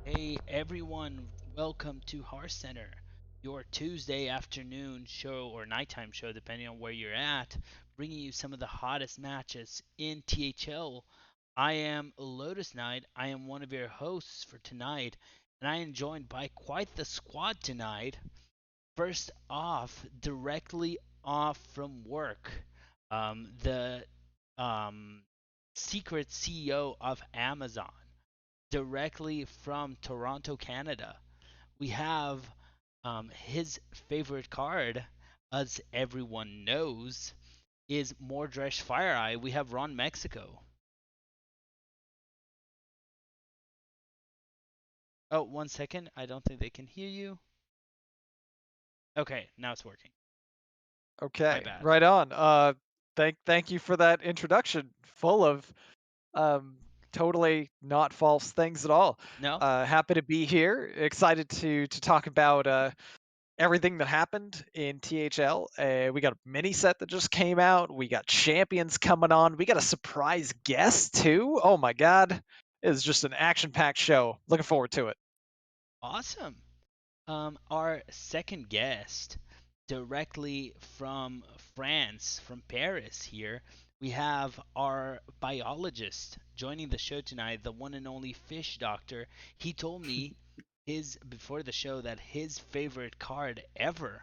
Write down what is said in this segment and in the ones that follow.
Hey everyone, welcome to Hearthcenter, your Tuesday afternoon show or nighttime show, depending on where you're at, bringing you some of the hottest matches in THL. I am Lotus Knight. I am one of your hosts for tonight, and I am joined by quite the squad tonight. First off, directly off from work, the um, secret CEO of Amazon directly from Toronto, Canada. We have his favorite card, as everyone knows, is Mordresh FireEye. We have Ron Mexico. Oh, 1 second. I don't think they can hear you. Okay, now it's working. My Okay, bad. right on. Thank you for that introduction, full of um, totally not false things at all. No? Happy to be here. Excited to talk about everything that happened in THL. We got a mini set that just came out. We got champions coming on. We got a surprise guest too. Oh my god, it's just an action-packed show. Looking forward to it. Awesome. Our second guest, directly from France, from Paris here, we have our biologist joining the show tonight, the one and only fish doctor. He told me his before the show that his favorite card ever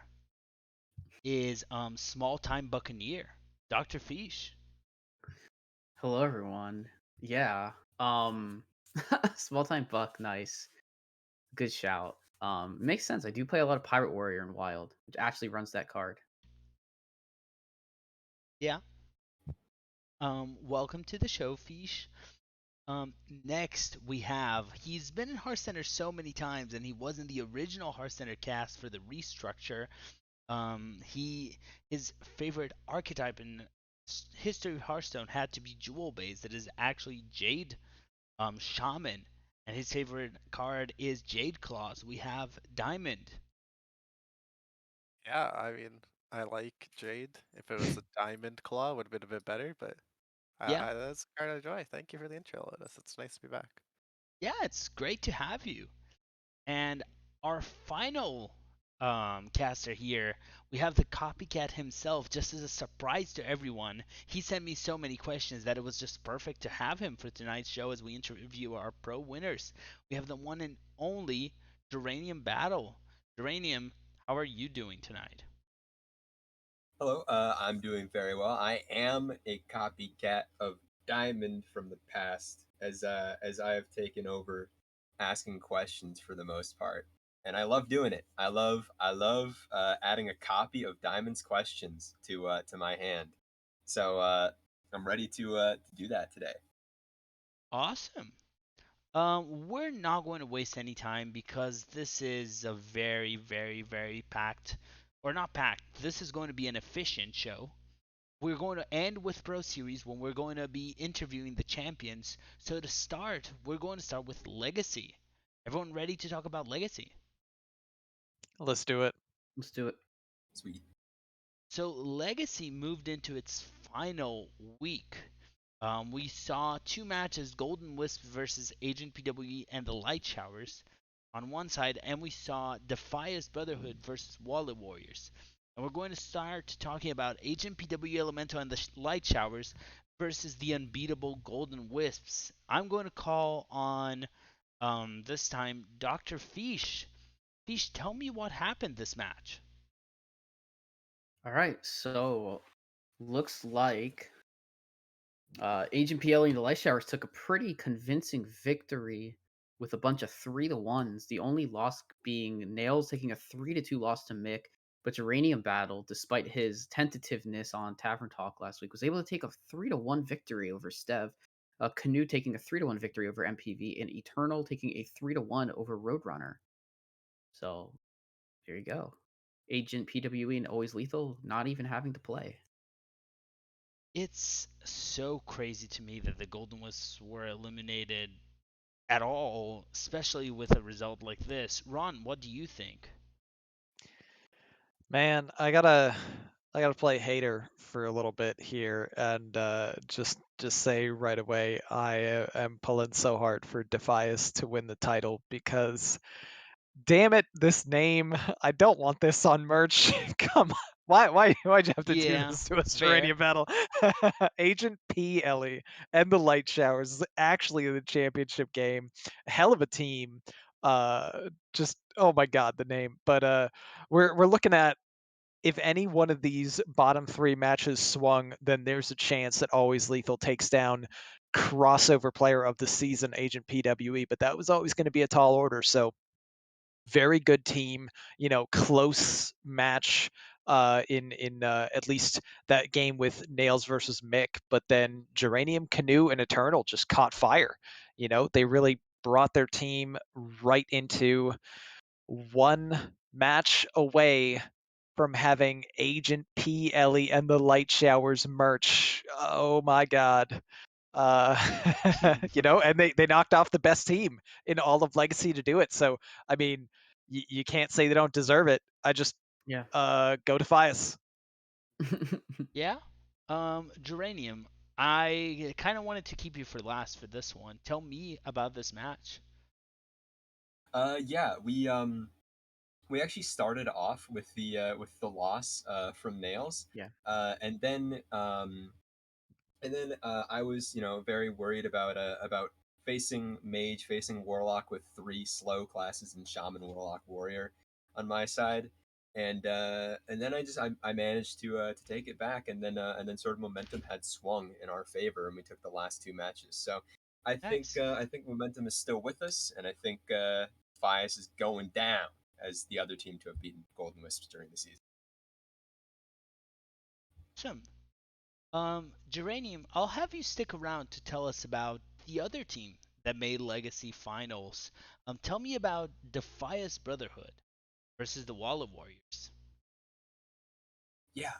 is Small Time Buccaneer, Dr. Fish. Hello, everyone. Yeah. Um, Small time buck, nice. Good shout. Makes sense. I do play a lot of Pirate Warrior in Wild, which actually runs that card. Yeah. Welcome to the show, Fish. Next we have he's been in Hearth Center so many times, and he was in the original Hearth Center cast for the restructure. He his favorite archetype in history of Hearthstone had to be Jewel Base. That is actually Jade Shaman, and his favorite card is Jade Claws. We have Diamond. Yeah, I mean, I like Jade. If it was a Diamond Claw, would have been a bit better, but Yeah, that's a card I enjoy. Thank you for the intro, Lotus. It's nice to be back. yeah, it's great to have you. And our final caster here, we have the copycat himself, just as a surprise to everyone. He sent me so many questions that it was just perfect to have him for tonight's show as we interview our pro winners. We have the one and only Duranium Battle. Duranium, how are you doing tonight? Hello, I'm doing very well. I am a copycat of Diamond from the past, as I have taken over asking questions for the most part, and I love doing it. I love adding a copy of Diamond's questions to my hand. So I'm ready to do that today. Awesome. We're not going to waste any time because this is a very, very, very packed, or not packed. This is going to be an efficient show. We're going to end with Pro Series when we're going to be interviewing the champions. So to start, we're going to start with Legacy. Everyone ready to talk about Legacy? Let's do it. Let's do it. Sweet. So Legacy moved into its final week. We saw two matches: Golden Wisp versus Agent PWE and the Light Showers on one side, and we saw Defias Brotherhood versus Wallet Warriors. And we're going to start talking about Agent PWE Elemental and the Light Showers versus the unbeatable Golden Wisps. I'm going to call on this time Dr. Fish. Fish, tell me what happened this match. All right. So, looks like Agent PL and the Light Showers took a pretty convincing victory with a bunch of 3-1s. The only loss being Nails taking a 3-2 loss to Mick, but Geranium Battle, despite his tentativeness on Tavern Talk last week, was able to take a 3-1 victory over Stev. Canoe taking a 3-1 victory over MPV, and Eternal taking a 3-1 over Roadrunner. So there you go. Agent PWE and Always Lethal not even having to play. It's so crazy to me that the Golden Wisps were eliminated at all, especially with a result like this. Ron, what do you think? Man, I gotta I gotta play hater for a little bit here, and just say right away I am pulling so hard for Defias to win the title because damn it, this name. I don't want this on merch. Come on. Why'd you have to do Yeah, this to us, fair. Gerania Battle? Agent P. Ellie and the Light Showers is actually the championship game. Hell of a team. Just oh my god, the name. But we're looking at if any one of these bottom three matches swung, then there's a chance that Always Lethal takes down crossover player of the season, Agent PWE. But that was always going to be a tall order. So very good team, close match in at least that game with Nails versus Mick, but then Geranium, Canoe, and Eternal just caught fire. They really brought their team right into one match away from having Agent P. Ellie and the Light Showers merch. Oh my god. Uh, and they knocked off the best team in all of Legacy to do it. So, I mean, you can't say they don't deserve it. I just Yeah. go Defias. Yeah. Geranium, I kind of wanted to keep you for last for this one. Tell me about this match. Yeah, we actually started off with the loss from Nails, Yeah. and then I was very worried about facing Mage, facing Warlock with three slow classes and Shaman, Warlock, Warrior on my side, and then I managed to take it back, and then sort of momentum had swung in our favor, and we took the last two matches. So Nice. I think momentum is still with us, and I think Fias is going down as the other team to have beaten Golden Wisps during the season. Awesome. Geranium, I'll have you stick around to tell us about the other team that made Legacy Finals. Tell me about Defias Brotherhood versus the Wallet Warriors. Yeah,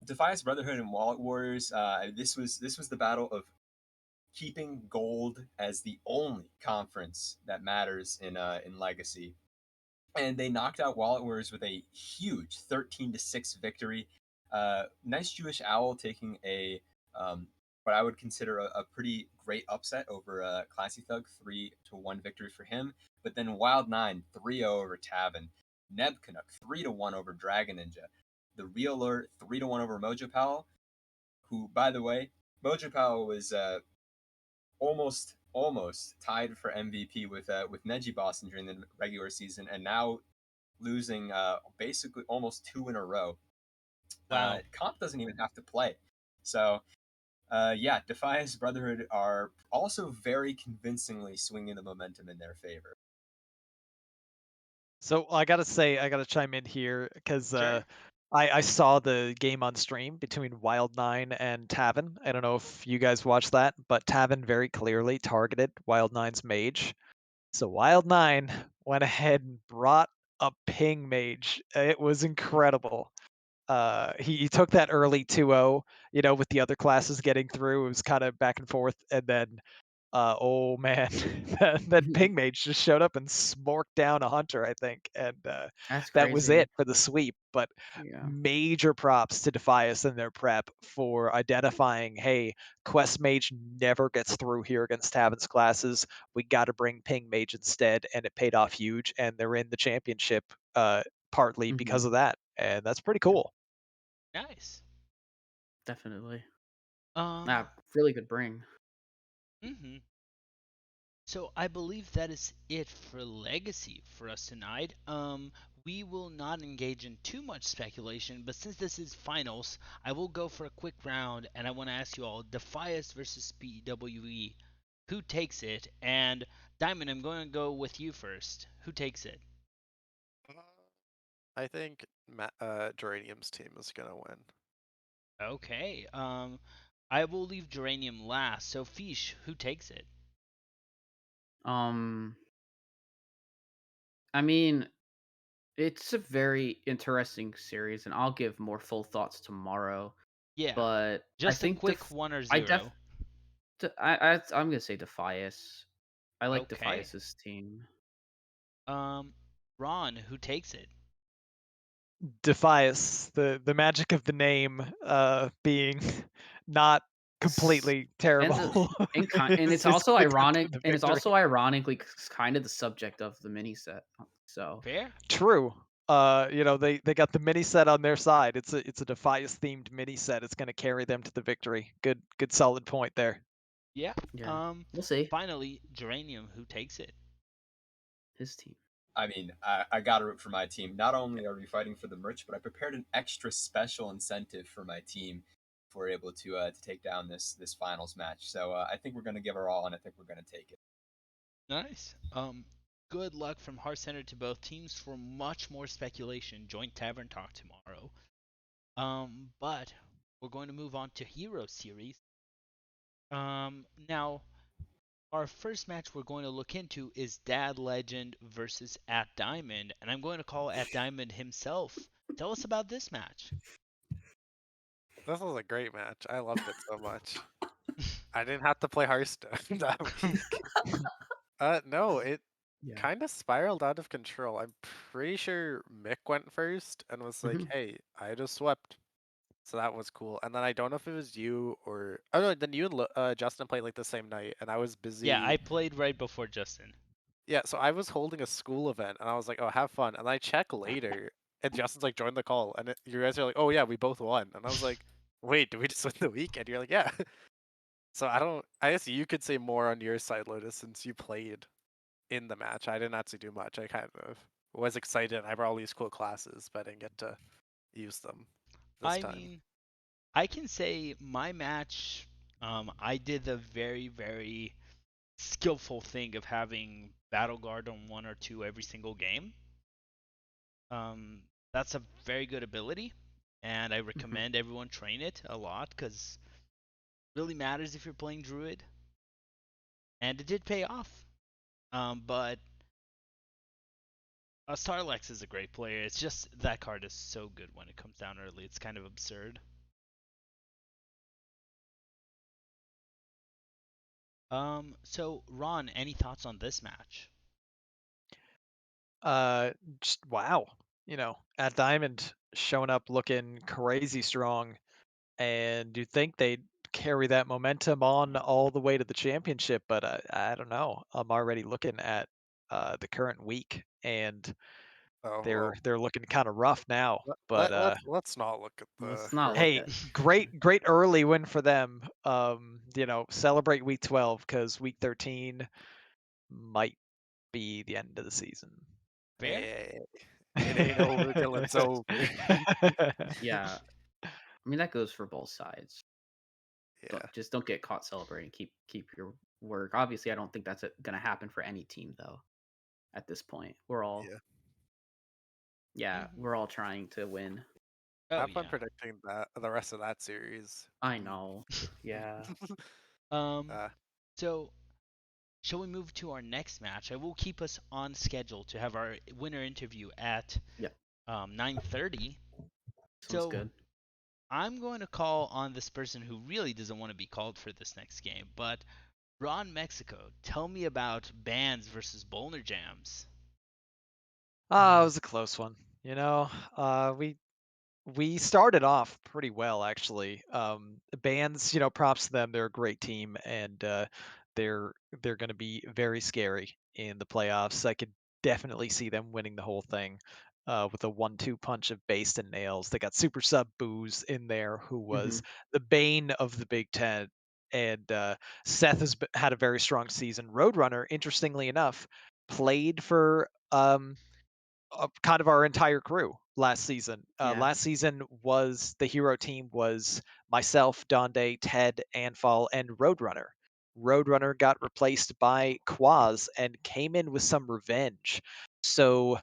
Defias Brotherhood and Wallet Warriors. This was the battle of keeping gold as the only conference that matters in Legacy, and they knocked out Wallet Warriors with a huge 13-6 victory. Nice Jewish Owl taking a what I would consider a pretty great upset over Classy Thug, 3-1 victory for him. But then Wild 9 3-0 over Tavin, Neb Canuck 3-1 over Dragon Ninja, the Real Alert 3-1 over Mojo Powell, who, by the way, Mojo Powell was almost tied for MVP with Neji Boston during the regular season, and now losing basically almost two in a row. Wow. Comp doesn't even have to play. So yeah, Defiance Brotherhood are also very convincingly swinging the momentum in their favor. So I gotta say, I gotta chime in here because Sure. I saw the game on stream between Wild Nine and Tavin. I don't know if you guys watched that, but Tavin very clearly targeted Wild Nine's mage. So Wild Nine went ahead and brought a ping mage. It was incredible. He took that early 2-0, with the other classes getting through. It was kind of back and forth, and then oh man, that ping mage just showed up and smorked down a hunter, I think, and That's that was crazy. it for the sweep. But Yeah. major props to Defias and their prep for identifying, hey, Quest Mage never gets through here against Tavin's classes. We got to bring ping mage instead, and it paid off huge, and they're in the championship partly Hmm. because of that, and that's pretty cool. Nice. Definitely. Um. Ah, really good bring. Mhm. So I believe that is it for Legacy for us tonight. We will not engage in too much speculation, but since this is finals, I will go for a quick round, and I want to ask you all: Defias versus PWE, who takes it? And Diamond, I'm going to go with you first. Who takes it? I think Geranium's team is gonna win. Okay. I will leave Geranium last. So Fish, who takes it? Um, I mean, it's a very interesting series, and I'll give more full thoughts tomorrow. Yeah. But I Just a think quick one or I def zero. I'm gonna say Defias. I like Okay. Defias's team. Um, Ron, who takes it? Defias, the magic of the name being not completely And terrible. and it's is also what got ironic, them the and it's victory. also ironically kind of the subject of the mini set. So Fair. True. They got the mini set on their side. It's a Defias themed mini set. It's going to carry them to the victory. Good solid point there. Yeah. yeah, we'll see Finally, Geranium, who takes it? his team. I mean, I got to root for my team. Not only are we fighting for the merch, but I prepared an extra special incentive for my team if we're able to take down this finals match. So I think we're going to give our all, and I think we're going to take it. Nice. Good luck from Hearthcenter to both teams. For much more speculation, join Tavern Talk tomorrow. But we're going to move on to Hero Series. Now our first match we're going to look into is Dad Legend versus At Diamond, and I'm going to call At Diamond himself. Tell us about this match. This was a great match. I loved it so much. I didn't have to play Hearthstone that week. No, it Yeah. kind of spiraled out of control. I'm pretty sure Mick went first and was like, Mhm. "Hey, I just swept." So that was cool. And then I don't know if it was you or oh no, then you and Justin played like the same night, and I was Yeah, busy. I played right before Justin. Yeah, so I was holding a school event, and I was like, "Oh, have fun." And I check later, and Justin's like, "Join the call," and you guys are like, "Oh yeah, we both won." And I was like, "Wait, did we just win the week?" And you're like, "Yeah." So I don't. I guess you could say more on your side, Lotus, since you played in the match. I didn't actually do much. I kind of was excited. I brought all these cool classes, but I didn't get to use them this I time. mean, I can say my match, I did the very, very skillful thing of having Battle Guard on one or two every single game. That's a very good ability, and I Mhm. recommend everyone train it a lot because it really matters if you're playing Druid, and it did pay off. But Starlex is a great player. It's just that card is so good when it comes down early. It's kind of absurd. So Ron, any thoughts on this match? Uh, just wow. At Diamond showing up looking crazy strong, and you'd think they'd carry that momentum on all the way to the championship, but I don't know. I'm already looking at the current week, and Oh they're well. they're looking kind of rough now. Let, But let, let's let's not look at the Let's not current look hey, at. great early win for them. Celebrate week 12 because week 13 might be the end of the season. Fair? Hey, it ain't over till it's over. Yeah, I mean that goes for both sides. Yeah, Don't get caught celebrating. Keep your work. Obviously, I don't think that's going to happen for any team though. At this point, yeah. Mhm. we're all trying to win. Oh Have fun yeah. predicting that the rest of that series. I know. Yeah. Um, uh, so shall we move to our next match? I will keep us on schedule to have our winner interview at Yeah. 9:30. Sounds So good. I'm going to call on this person who really doesn't want to be called for this next game, but Ron Mexico, tell me about bands versus Bolner Jams. It was a close one. We started off pretty well actually. The bands, props to them. They're a great team, and they're they're going to be very scary in the playoffs. I could definitely see them winning the whole thing with a 1-2 punch of Based and Nails. They got Super Sub Booze in there, who Hmm. was the bane of the Big Ten, and Seth has had a very strong season. Roadrunner, interestingly enough, played for kind of our entire crew last season. Yeah. Last season was the hero team was myself, Donde, Ted, Anfall, and Roadrunner. Roadrunner got replaced by Quaz and came in with some revenge. So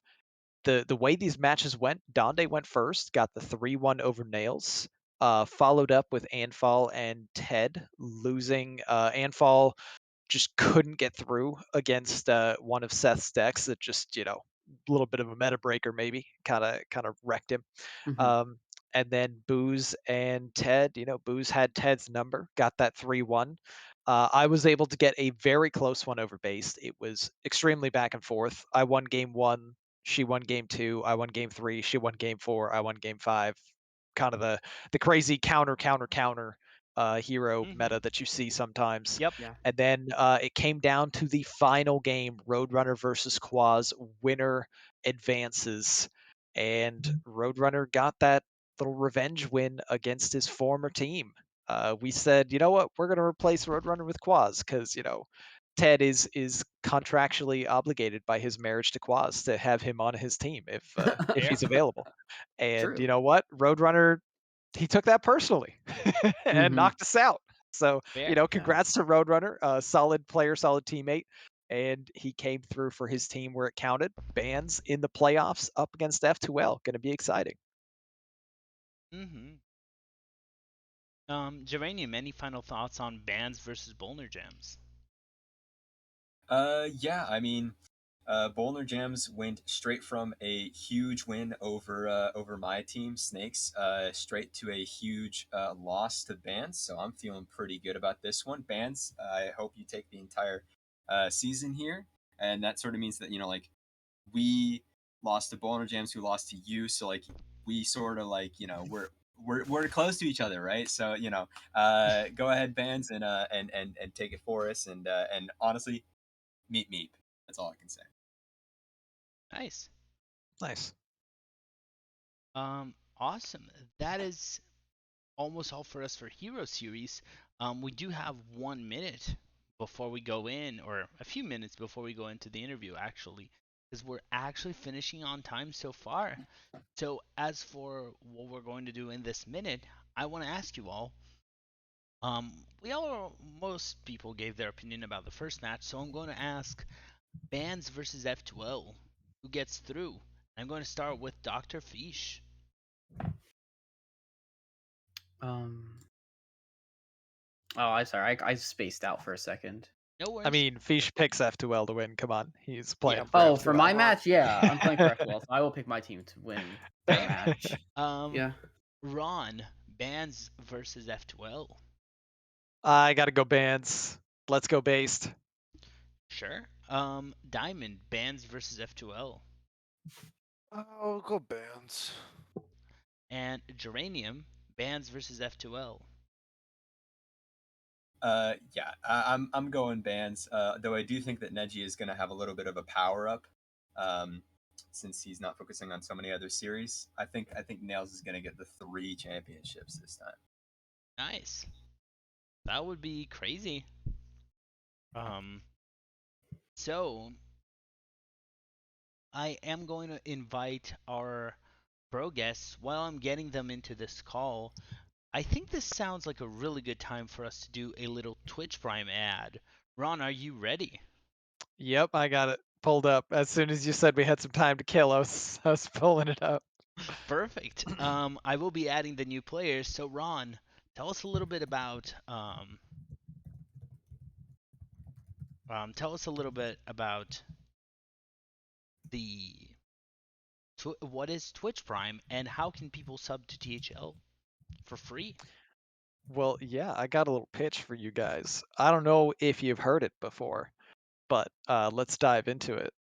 the way these matches went, Donde went first, got the 3-1 over Nails. Followed up with Anfall and Ted losing. Anfall just couldn't get through against one of Seth's decks that just, a little bit of a meta breaker maybe, kind of wrecked him. Hmm. Um, and then Booze and Ted, Booze had Ted's number, got that 3-1. I was able to get a very close one over Based. It was extremely back and forth. I won game one. She won game 2, I won game 3, she won game 4, I won game 5. Kind of the crazy counter hero Mm-hmm. meta that you see sometimes. Yep. Yeah. And then it came down to the final game, Roadrunner versus Quaz. Winner advances, and Roadrunner got that little revenge win against his former team. We said, you know what, we're going to replace Roadrunner with Quaz because Ted is contractually obligated by his marriage to Quaz to have him on his team if Fair. he's available. And True. you know what, Roadrunner, he took that personally and Hmm. knocked us out. So Fair. Yeah. congrats to Roadrunner, solid player, solid teammate, and he came through for his team where it counted. Bans in the playoffs up against F2L, going to be exciting. Mm-hmm. Geranium, any final thoughts on Bands versus Bolner Gems? Yeah, I mean, Bolner Gems went straight from a huge win over my team, Snakes, straight to a huge loss to Bands. So I'm feeling pretty good about this one. Bands, I hope you take the entire season here, and that sort of means that like we lost to Bolner Gems, who lost to you. So like we sort of like we're close to each other, right? So go ahead, Bands, and take it for us, and honestly, meet meep. That's all I can say. Nice. Nice. Awesome. That is almost all for us for Hero Series. We do have 1 minute before we go in, or a few minutes before we go into the interview, actually, because we're actually finishing on time so far. So, as for what we're going to do in this minute, I want to ask you all. Most people gave their opinion about the first match, so I'm going to ask Bands versus F2L, who gets through. I'm going to start with Dr. Fish. Um. Oh, I'm sorry. I spaced out for a second. No I worries. mean, Fish picks F2L to win. Come on, he's Yeah. playing for Oh, for F2L. my Come on. match, yeah, I'm playing for FWL, so I will pick my team to win their Fair. match. Um, Yeah. Ron, Bands versus F2L. I gotta go Bands. Let's go based. Sure. Diamond, Bands versus F2L. Oh, go Bands. And Geranium, Bands versus F2L. Yeah, I'm going Bands. Though I do think that Neji is going to have a little bit of a power up, um, since he's not focusing on so many other series. I think Nails is going to get the 3 championships this time. Nice. That would be crazy. Um, so I am going to invite our pro guests while I'm getting them into this call. I think this sounds like a really good time for us to do a little Twitch Prime ad. Ron, are you ready? Yep, I got it pulled up. As soon as you said we had some time to kill, I was pulling it up. Perfect. I will be adding the new players. So, Ron, tell us a little bit about the what is Twitch Prime and how can people sub to THL for free? Well, yeah, I got a little pitch for you guys. I don't know if you've heard it before, but let's dive into it.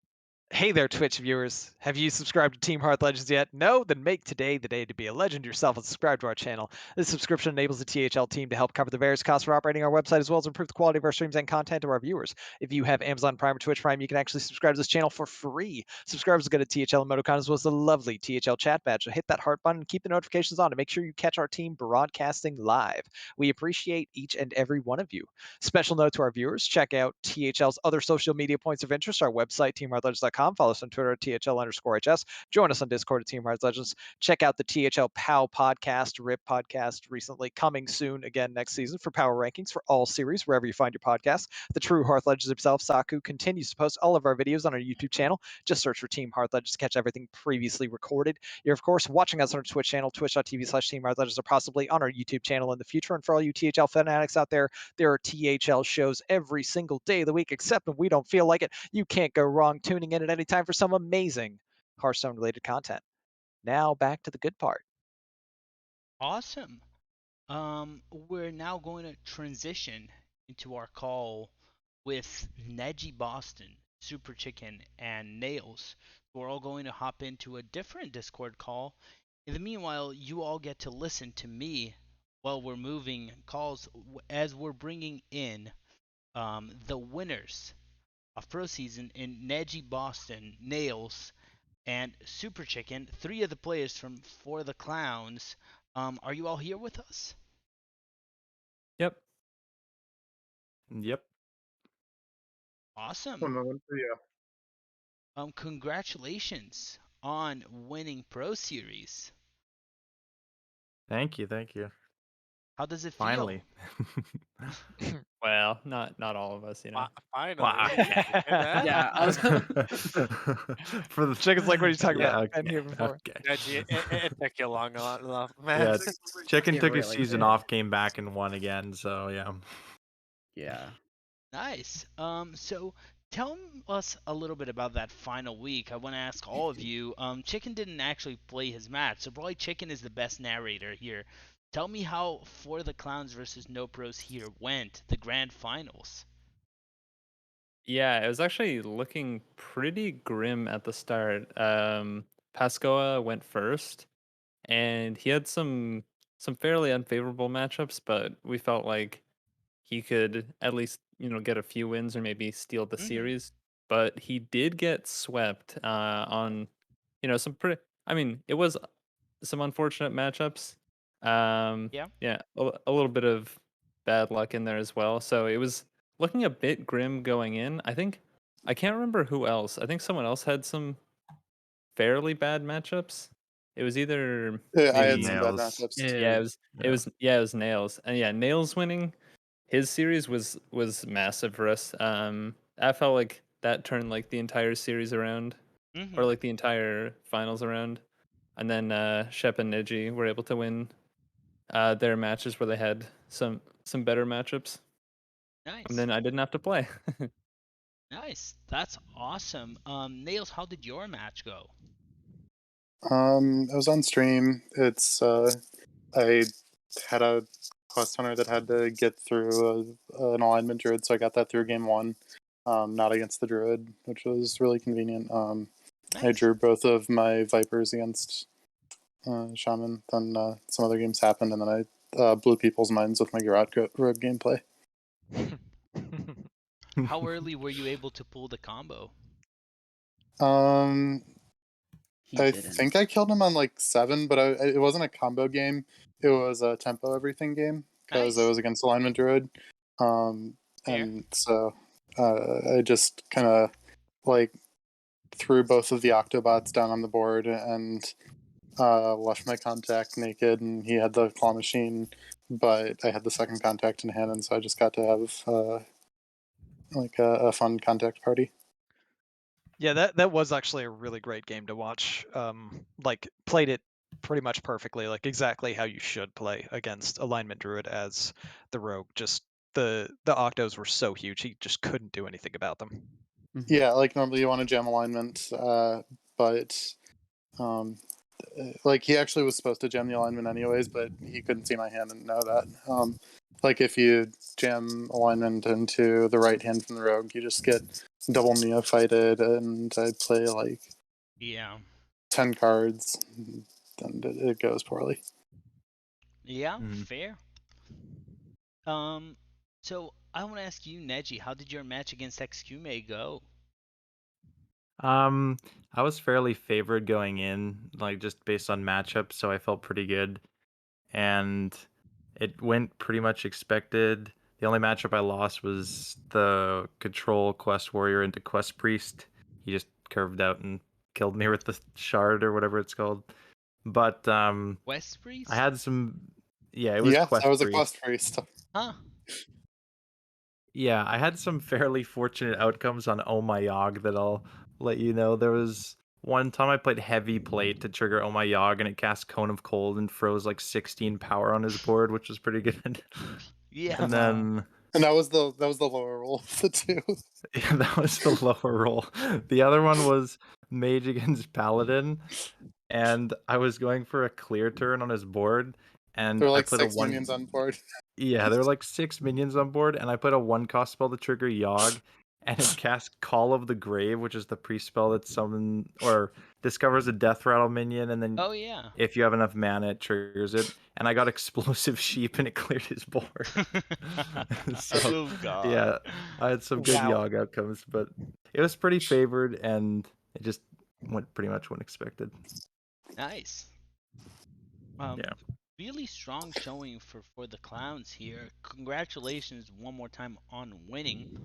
Hey there, Twitch viewers. Have you subscribed to Team Hearth Legends yet? No? Then make today the day to be a legend yourself and subscribe to our channel. This subscription enables the THL team to help cover the various costs for operating our website as well as improve the quality of our streams and content to our viewers. If you have Amazon Prime or Twitch Prime, you can actually subscribe to this channel for free. Subscribers get a THL emoticon as well as the lovely THL chat badge. So hit that heart button and keep the notifications on to make sure you catch our team broadcasting live. We appreciate each and every one of you. Special note to our viewers, check out THL's other social media points of interest, our website, teamheartlegends.com. Follow us on Twitter at THL_HS. Join us on Discord at Team Hearts Legends. Check out the THL POW podcast, RIP podcast, recently coming soon again next season for power rankings for all series, wherever you find your podcasts. The true Hearth Legends himself, Saku, continues to post all of our videos on our YouTube channel. Just search for Team Hearth Legends to catch everything previously recorded. You're, of course, watching us on our Twitch channel, twitch.tv/Team Hearth Legends, or possibly on our YouTube channel in the future. And for all you THL fanatics out there are THL shows every single day of the week, except when we don't feel like it. You can't go wrong tuning in at any time for some amazing Hearthstone related content. Now back to the good part. Awesome. We're now going to transition into our call with Neji Boston. Super Chicken, and Nails. We're all going to hop into a different Discord call. In the meanwhile, you all get to listen to me while we're moving calls as we're bringing in the winners of Pro Season in Neji Boston, Nails, and Super Chicken. Three of the players from For the Clowns. Are you all here with us? Yep. Yep. Awesome. One moment. Yeah. Congratulations on winning Pro Series. Thank you. Thank you. How does it feel? Finally. Well, not all of us, you know. Finally. Wow, okay. You did that? Yeah, I was gonna. For the Chicken's like, what are you talking yeah, about? Been okay, here before. okay. Neji, it took you long enough, man. Yeah, Chicken It took a really season did. off, came back and won again. So yeah. Yeah. Nice. So tell us a little bit about that final week. I want to ask all of you. Chicken didn't actually play his match, so probably Chicken is the best narrator here. Tell me how For the Clowns versus No Pros here went, the grand finals. Yeah, it was actually looking pretty grim at the start. Pascoa went first, and he had some fairly unfavorable matchups, but we felt like he could at least, get a few wins or maybe steal the series. But he did get swept on, some pretty. I mean, it was some unfortunate matchups. Yeah. Yeah, a little bit of bad luck in there as well. So it was looking a bit grim going in. I can't remember who else. I think someone else had some fairly bad matchups. It was either Yeah, I had maybe some bad Nails. matchups. yeah, Ew. it was Nails. And yeah, Nails winning his series was massive for us. I felt like that turned like the entire series around or like the entire finals around. And then Shep and Neji were able to win their matches where they had some better matchups. Nice. And then I didn't have to play. Nice. That's awesome. Nails, how did your match go? I was on stream. I had a quest hunter that had to get through an alignment druid, so I got that through game one. Not against the druid, which was really convenient. I Nice. drew both of my vipers against shaman. Then some other games happened, and then I blew people's minds with my Garrot rogue gameplay. How early were you able to pull the combo? He I didn't. think I killed him on like 7, but it wasn't a combo game. It was a tempo everything game because Nice. I was against alignment druid, Fair. and so I just kind of like threw both of the Octobots down on the board and left my contact naked, and he had the claw machine, but I had the second contact in hand, and so I just got to have like a fun contact party. Yeah, that was actually a really great game to watch. Like played it pretty much perfectly, like exactly how you should play against alignment druid as the rogue. Just the octos were so huge, he just couldn't do anything about them. Yeah, like normally you want to jam alignment, but like he actually was supposed to jam the alignment anyways, but he couldn't see my hand and know that. Like if you jam alignment into the right hand from the rogue, you just get double neophyted, and I play like Yeah. 10 cards, and it goes poorly. Yeah, Mhm. fair. So I want to ask you, Neji, how did your match against XQMA go? I was fairly favored going in, like just based on matchup, so I felt pretty good. And it went pretty much expected. The only matchup I lost was the control quest warrior into quest priest. He just curved out and killed me with the shard or whatever it's called. But West Priest? I had some it was Yes, I quest was a priest. quest priest. Huh. Yeah, I had some fairly fortunate outcomes on Oh My Yogg that I'll let you know. There was one time I played Heavy Plate to trigger Oh My Yogg, and it cast Cone of Cold and froze like 16 power on his board, which was pretty good. Yeah. And then And that was the lower roll of the two. yeah, that was the lower roll. The other one was Mage against Paladin, and I was going for a clear turn on his board, and There were I like put a 6 minions on board. Yeah, there were like 6 minions on board, and I put a 1-cost spell to trigger Yogg, and it casts Call of the Grave, which is the priest spell that summon or discovers a death rattle minion, and then Oh yeah. if you have enough mana, it triggers it. And I got Explosive Sheep, and it cleared his board. So Oh god. yeah, I had some good Wow. Yogg outcomes, but it was pretty favored, and it just went pretty much when expected. Nice. Yeah. Really strong showing for the clowns here. Congratulations one more time on winning.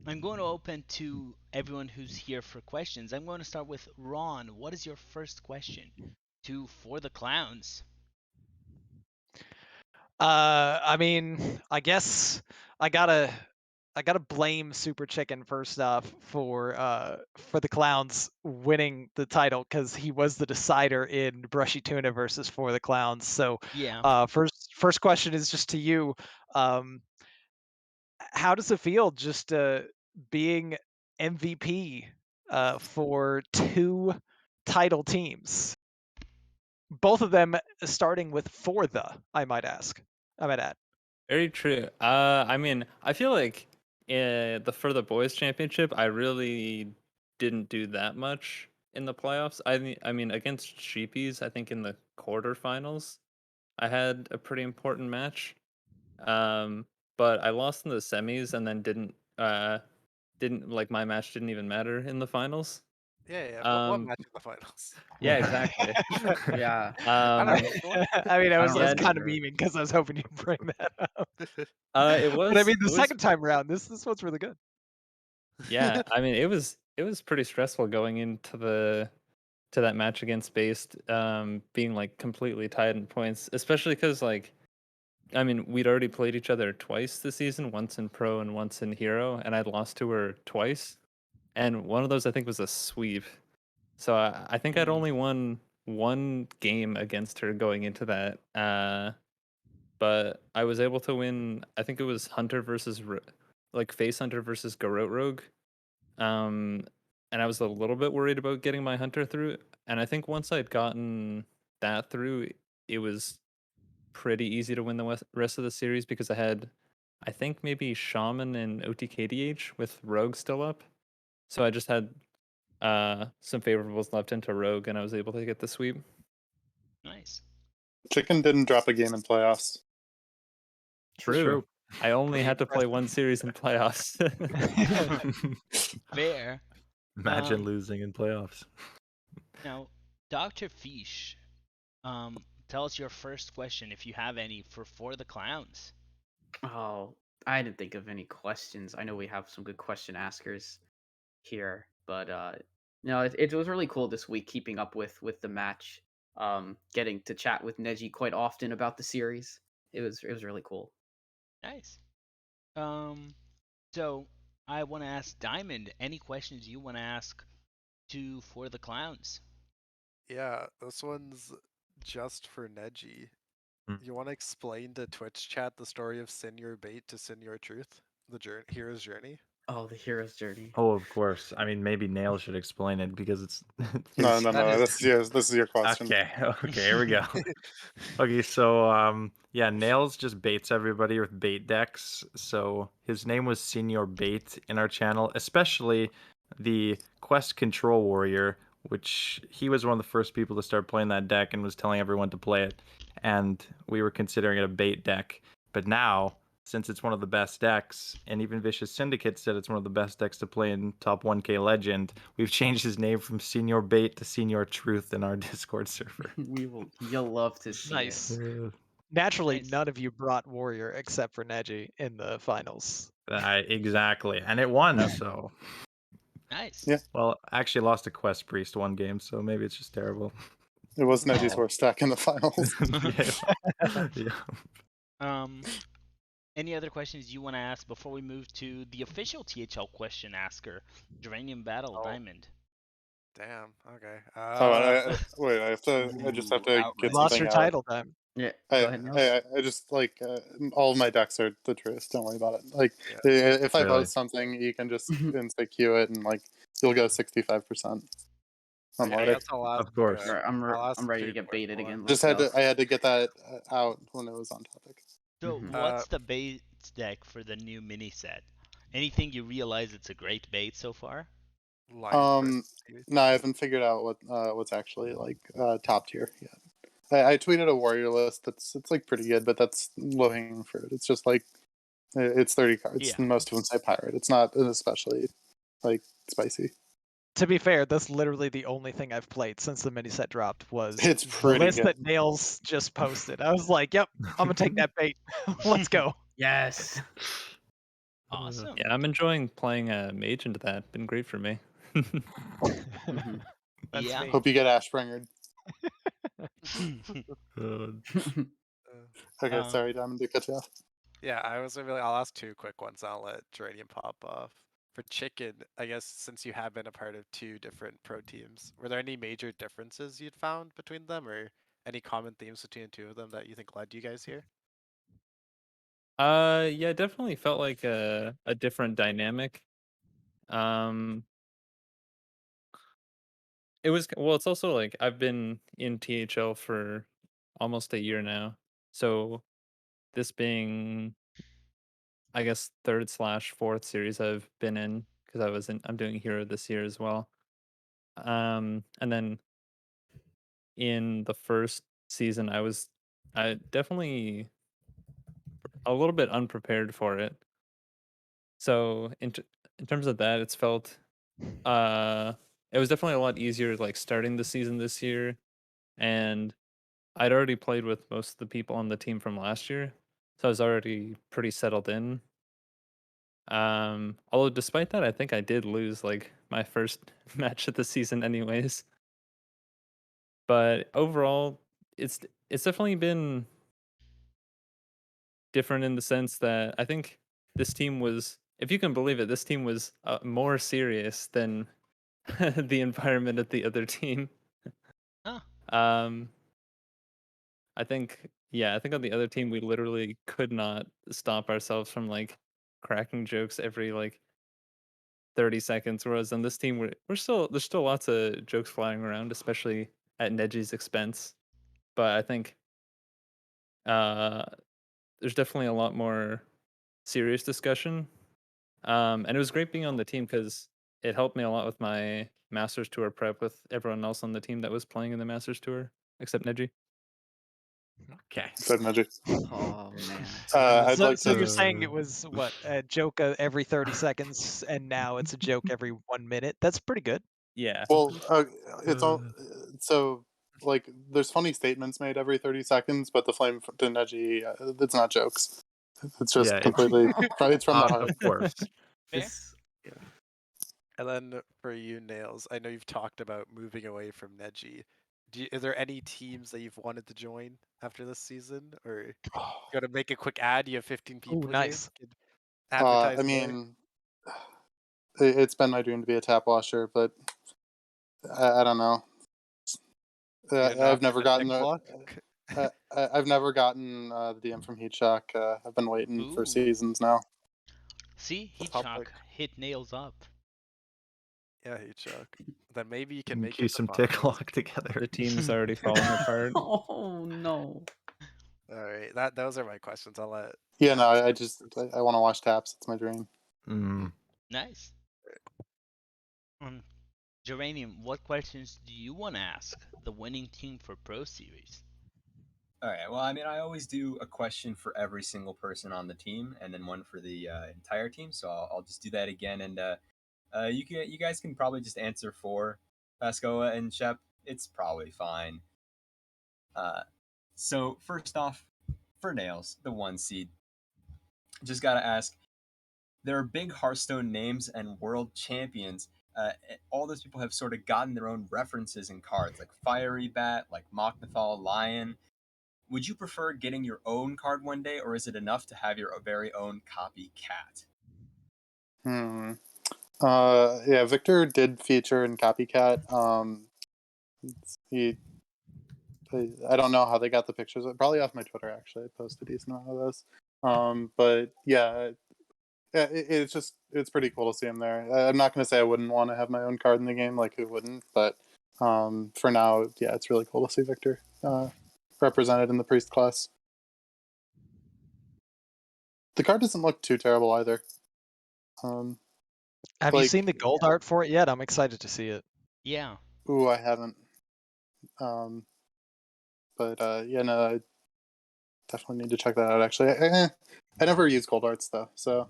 I'm going to open to everyone who's here for questions. I'm going to start with Ron. What is your first question to for the clowns? I mean, I guess I gotta blame Super Chicken first off for the clowns winning the title because he was the decider in Brushy Tuna versus For the Clowns. So Yeah. first question is just to you. How does it feel just being MVP for two title teams? Both of them starting with for the, I might add. Very true. I mean, I feel like for the boys championship, I really didn't do that much in the playoffs. I mean, against Sheepies, I think in the quarterfinals, I had a pretty important match. But I lost in the semis and then didn't like my match didn't even matter in the finals. Yeah. What Um, match in the finals? yeah, exactly. Yeah. I don't Um, know. Go on. I mean, I I was don't yeah, kind of remember. memeing because I was hoping you'd bring that up. it But I was mean, the it was second time around, this one's really good. yeah. I mean, it was pretty stressful going into that match against Based, being like completely tied in points, especially because like I mean we'd already played each other twice this season, once in Pro and once in Hero, and I'd lost to her twice, and one of those I think was a sweep. So I think I'd only won one game against her going into that. But I was able to win. I think it was Hunter versus like Face Hunter versus Garrote Rogue. Um, and I was a little bit worried about getting my Hunter through. And I think once I'd gotten that through, it was pretty easy to win the rest of the series because I had, I think maybe Shaman and OTKDH with Rogue still up. So I just had some favorables left into Rogue, and I was able to get the sweep. Nice. Chicken didn't drop a game in playoffs. True. I only Pretty had to play one series in playoffs. Fair. Imagine losing in playoffs. Now, Dr. Fish, tell us your first question if you have any for the clowns. Oh, I didn't think of any questions. I know we have some good question askers here, but no, it was really cool this week keeping up with the match. Getting to chat with Neji quite often about the series. It was really cool. Nice. So I want to ask Diamond any questions you want to ask to for the clowns. Yeah, this one's just for Neji. Hmm. You want to explain to Twitch chat the story of Senior Bait to Senior Truth, the hero's journey? Oh, the hero's journey. Oh, of course. I mean, maybe Nail should explain it because it's No, his. no, That no. is- This is your question. Okay, okay, here we go. Okay, so yeah, Nails just baits everybody with bait decks. So his name was Senior Bait in our channel, especially the Quest Control Warrior, which he was one of the first people to start playing that deck and was telling everyone to play it. And we were considering it a bait deck. But now, since it's one of the best decks, and even Vicious Syndicate said it's one of the best decks to play in top 1K Legend, we've changed his name from Senior Bait to Senior Truth in our Discord server. You'll love to see Nice. it. Naturally, Nice. none of you brought Warrior except for Neji in the finals. Exactly, and it won. So, Nice. Yeah. well, I actually lost to Quest Priest one game, so maybe it's just terrible. It was Neji's Oh. worst deck in the finals. Yeah. Any other questions you want to ask before we move to the official THL question asker, Geranium Battle Oh. Diamond? Damn. Okay. Wait, I just have to Outright. get Lost something your out. title time. Yeah, go ahead, Nils. I just like all of my decks are the truth. Don't worry about it. Like Yeah. if I Really? vote something, you can just instant queue it, and like you'll go 65% on Okay, I ladder. guess I'll ask, Of course. Alright, I'll ask I'm ready to two get quick baited again. ones. Let's go. I had to get that out when it was on topic. So, Mhm. what's the base deck for the new mini set? Anything you realize it's a great bait so far? Lions versus No, I haven't figured out what's actually like top tier yet. I tweeted a warrior list it's like pretty good, but that's low hanging fruit. It's just like it's 30 cards. Yeah. Most of them say pirate. It's not especially like spicy. To be fair, that's literally the only thing I've played since the mini set dropped was It's the pretty list good. that Nails just posted. I was like, yep, I'm gonna take that bait. Let's go. Yes. Awesome. Yeah, I'm enjoying playing mage into that. Been great for me. Mhm. That's Yeah. me. Hope you get Ashbringered. Okay, Uh, sorry, Diamond, to cut you off. Yeah, I'll ask two quick ones. I'll let Geranium pop off. For Chicken, I guess since you have been a part of two different pro teams, were there any major differences you'd found between them, or any common themes between the two of them that you think led you guys here? Yeah, definitely felt like a different dynamic. It was well, it's also like I've been in THL for almost a year now. So this being I guess third/4th series I've been in because I'm doing Hero this year as well. And then in the first season I definitely a little bit unprepared for it. So in terms of that, it's felt it was definitely a lot easier like starting the season this year, and I'd already played with most of the people on the team from last year, so I was already pretty settled in. Although despite that, I think I did lose like my first match of the season anyways. But overall, it's it's definitely been different in the sense that I think this team was, if you can believe it, this team was more serious than the environment at the other team. huh. Um, I think on the other team we literally could not stop ourselves from like cracking jokes every like 30 seconds, whereas on this team there's still lots of jokes flying around, especially at Neji's expense. But I think uh there's definitely a lot more serious discussion. And it was great being on the team because it helped me a lot with my Masters Tour prep with everyone else on the team that was playing in the Masters Tour, except Neji. Okay. Said Magic. Oh man. I'd So, like so to. you're saying it was what, a joke every 30 seconds, and now it's a joke every 1 minute? That's pretty good. Yeah. Well, it's all so like there's funny statements made every 30 seconds, but the flame to Neji, it's not jokes. It's just Yeah, completely. It's from the heart. of course. Fair. This And then for you, Nails, I know you've talked about moving away from Neji. Is there any teams that you've wanted to join after this season, or you got to make a quick ad? You have 15 Ooh, people here. nice. You could advertise I more. mean, it's been my dream to be a tap washer, but I don't know. You got knocked I've never on the gotten tick the. block. I've never gotten the DM from Heat Shock. I've been waiting for Ooh. seasons now. See, Heat Public. Shock hit Nails up. Yeah, Heat Shock. Then maybe you can And make cue it to some tick finals. lock together. The team's already falling apart. Oh no. All right, those are my questions. I'll let. Yeah, no, I Alex just first. I want to watch taps. It's my dream. Nice. Geranium, what questions do you want to ask the winning team for Pro Series? All right. Well, I mean, I always do a question for every single person on the team, and then one for the entire team. So I'll just do that again, and you guys can probably just answer for Pascoa and Shep. It's probably fine. So first off, for Nails, the 1 seed, just gotta ask. There are big Hearthstone names and world champions. All those people have sort of gotten their own references in cards, like Fiery Bat, like Moknithal Lion. Would you prefer getting your own card one day, or is it enough to have your very own copycat? Hmm. Yeah, Victor did feature in Copycat. He, I don't know how they got the pictures. Probably off my Twitter, actually. I posted a decent amount of those. But yeah, it's pretty cool to see him there. I'm not going to say I wouldn't want to have my own card in the game, like who wouldn't? But for now, yeah, it's really cool to see Victor represented in the priest class. The card doesn't look too terrible either. Have you Like- seen the gold art for it yet? I'm excited to see it. Yeah. Ooh, I haven't. But yeah, no, I definitely need to check that out. Actually, I never use gold arts though, so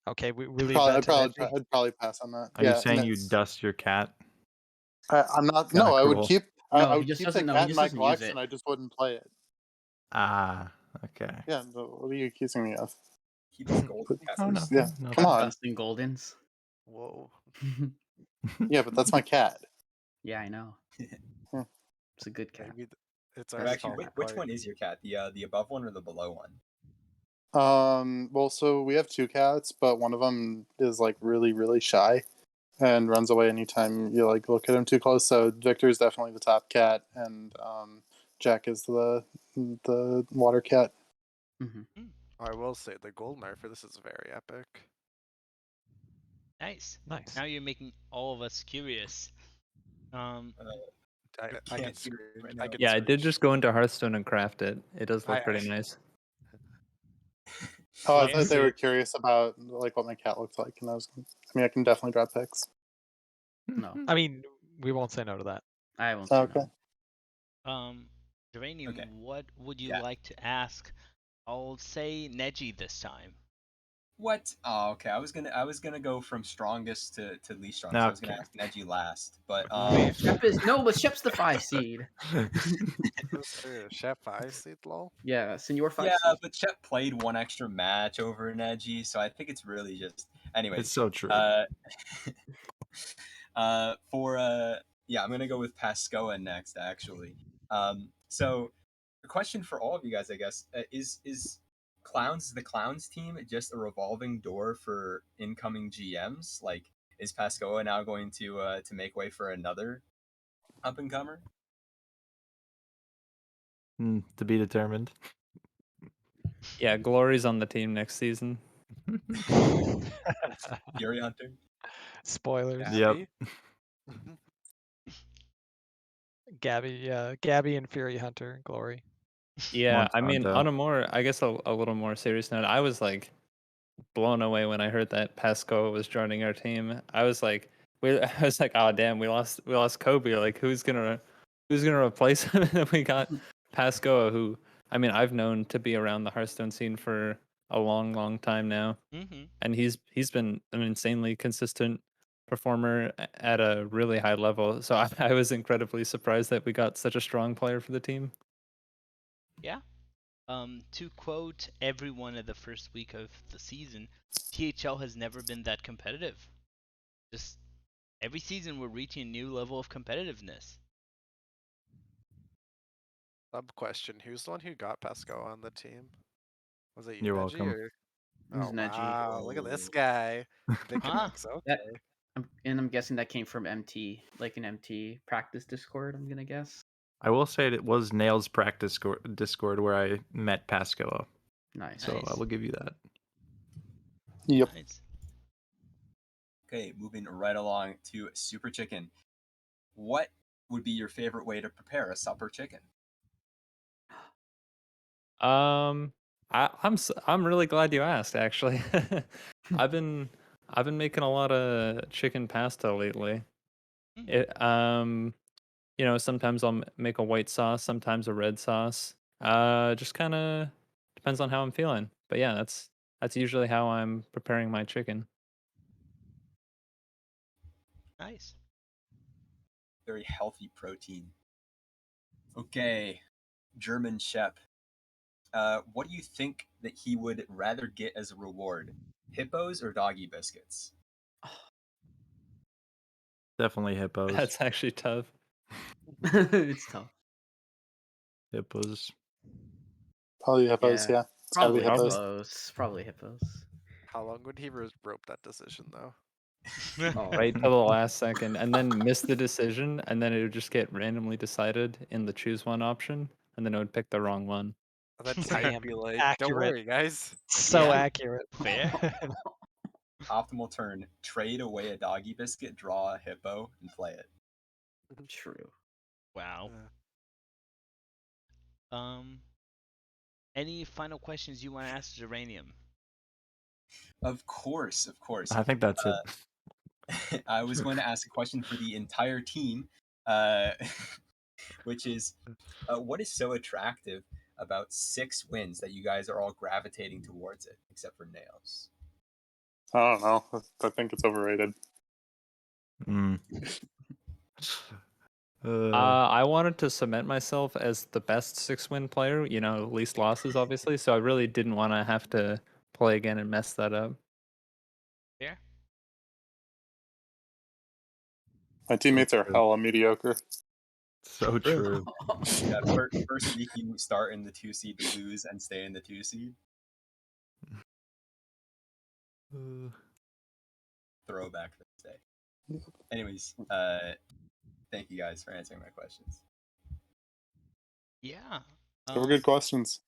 Okay, we leave that to Neji. I'd probably pass on that. Are yeah, you saying and you it's- dust your cat? I'm not. Kinda No, I would cruel. keep. No, I he would just keep doesn't the know. He cat in just my doesn't use collection. it. I just wouldn't play it. Ah, okay. Yeah. What are you accusing me of? Keep his golden cat. Oh, first. nothing. Yeah, nothing. come on. Dustin Goldens. Whoa. Yeah, but that's my cat. Yeah, I know. Yeah. It's a good cat. Maybe it's Or our Or That's actually, all which, that which part. one is your cat? The above one or the below one? Well, so we have two cats, but one of them is like really, really shy and runs away anytime you like look at him too close. So Victor's definitely the top cat, and Jack is the water cat. Mm-hmm. I will say the golden art for this is very epic. Nice. Nice. Now you're making all of us curious. I can't can see it screen. right I now. can Yeah, I did screenshot. just go into Hearthstone and craft it. It does look I- pretty nice. Oh, I Love to thought see they were it. curious about like what my cat looks like, and I mean, I can definitely drop pics. No, I mean, we won't say no to that. I won't say Okay. no. Duranium, Okay. what would you Yeah. like to ask? I'll say Neji this time. What? Oh, okay. I was gonna go from strongest to least strongest. I was gonna Okay. ask Neji last, but Fair. Shep is but Shep's the 5 seed. Chef I see lol. Yeah, Senor 5 yeah, seed. but Chet played one extra match over Neji, so I think it's really just. Anyways, It's so true. Yeah, I'm gonna go with Pascoa next. Actually, so the question for all of you guys, I guess, is the clowns team just a revolving door for incoming GMs? Like, is Pascoa now going to make way for another up and comer? To be determined. Yeah, Glory's on the team next season. Fury Hunter. Spoilers. Yep. Gabby and Fury Hunter, Glory. Yeah, I mean, Monsanto. on a more, I guess a little more serious note, I was like blown away when I heard that Pasco was joining our team. I was like, I was like, oh damn, we lost Kobe. Like, who's gonna replace him? And we got Pasco, who I mean, I've known to be around the Hearthstone scene for a long, long time now, Mm-hmm. and he's been an insanely consistent performer at a really high level. So I was incredibly surprised that we got such a strong player for the team. Yeah. To quote everyone at the first week of the season, THL has never been that competitive. Just every season we're reaching a new level of competitiveness. Sub question: who's the one who got Pascal on the team? Was it you, You're Neji, welcome. or? It was Oh Neji. wow! Look at this guy. Big Huh? connects. Okay. That- I'm guessing that came from MT, like an MT practice Discord. I'm gonna guess. I will say it was Nails practice Discord where I met Pasco, Nice. so I Nice. will give you that. Yep. Nice. Okay, moving right along to Super Chicken. What would be your favorite way to prepare a supper chicken? I'm really glad you asked. Actually, I've been making a lot of chicken pasta lately. Hmm. Sometimes I'll make a white sauce, sometimes a red sauce. Just kind of depends on how I'm feeling. But yeah, that's usually how I'm preparing my chicken. Nice. Very healthy protein. Okay, German Shep. What do you think that he would rather get as a reward? Hippos or doggy biscuits? Definitely hippos. That's actually tough. It's tough. Hippos. Probably hippos. Yeah. Yeah, it's gotta be Probably hippos. hippos. Probably hippos. How long would he rope that decision though? Oh, Right till the last second, and then miss the decision, and then it would just get randomly decided in the choose one option, and then it would pick the wrong one. And then I Tank am be like, "Don't accurate. worry, guys." So Yeah. accurate. Fair. Optimal turn. Trade away a doggy biscuit, draw a hippo, and play it. true. Wow. Uh, Um. Any final questions you want to ask Geranium? Of course. I think that's it. I was going to ask a question for the entire team, which is, what is so attractive about 6 wins that you guys are all gravitating towards it, except for Nails? I don't know. I think it's overrated. Mm. I wanted to cement myself as the best 6-win player, least losses, obviously. So I really didn't want to have to play again and mess that up. Fair. My teammates are true. hella mediocre. So true. Yeah, first week you start in the 2 seed to lose and stay in the 2 seed. Throwback Thursday. Anyways, thank you guys for answering my questions. Yeah. They were good questions.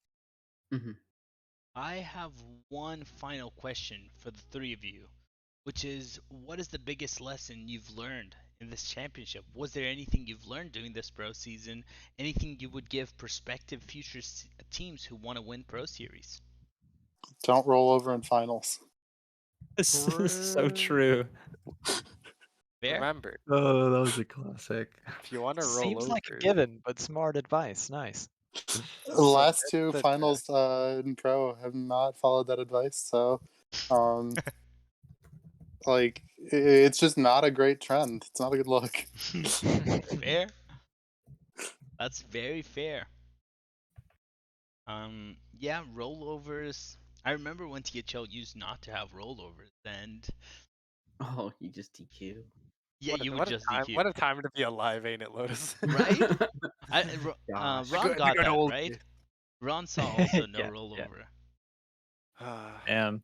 I have one final question for the three of you, which is, what is the biggest lesson you've learned in this championship? Was there anything you've learned during this pro season? Anything you would give prospective future teams who want to win pro series? Don't roll over in finals. This is so true. Fair? Remember, Oh, that was a classic. if you want to roll Seems over, like a given, but smart advice. Nice. The last submit two the finals in pro have not followed that advice, so like it's just not a great trend. It's not a good look. Fair? That's very fair. Yeah, rollovers. I remember when THL used not to have rollovers, and Oh, you just DQ. yeah, you would what a just time! DQ. What a time to be alive, ain't it, Lotus? Right? Gosh. Ron The got good that, old right? days. Ron saw also no Yeah. rollover. And